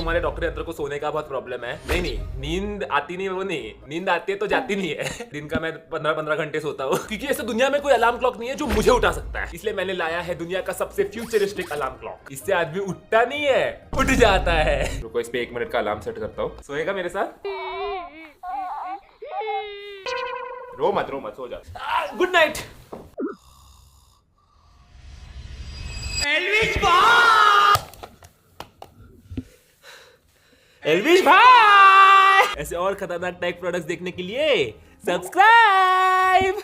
तुम्हारे डॉक्टर यंत्र को सोने का बहुत प्रॉब्लम है। नहीं नहीं, नींद आती नहीं, वो नहीं, नींद आती है तो जाती नहीं है। दिन का मैं 15-15 घंटे सोता हूँ, क्योंकि ऐसे दुनिया में कोई अलार्म क्लॉक नहीं है जो मुझे उठा सकता है। इसलिए मैंने लाया है दुनिया का सबसे फ्यूचरिस्टिक अलार्म क्लॉक। इससे आदमी उठता नहीं है, उठ जाता है। रुको, इस पे 1 मिनट का अलार्म सेट करता हूँ। सोएगा मेरे साथ? रो मत सो जा। Good night. एल्विश भाई, ऐसे और खतरनाक टेक प्रोडक्ट्स देखने के लिए सब्सक्राइब।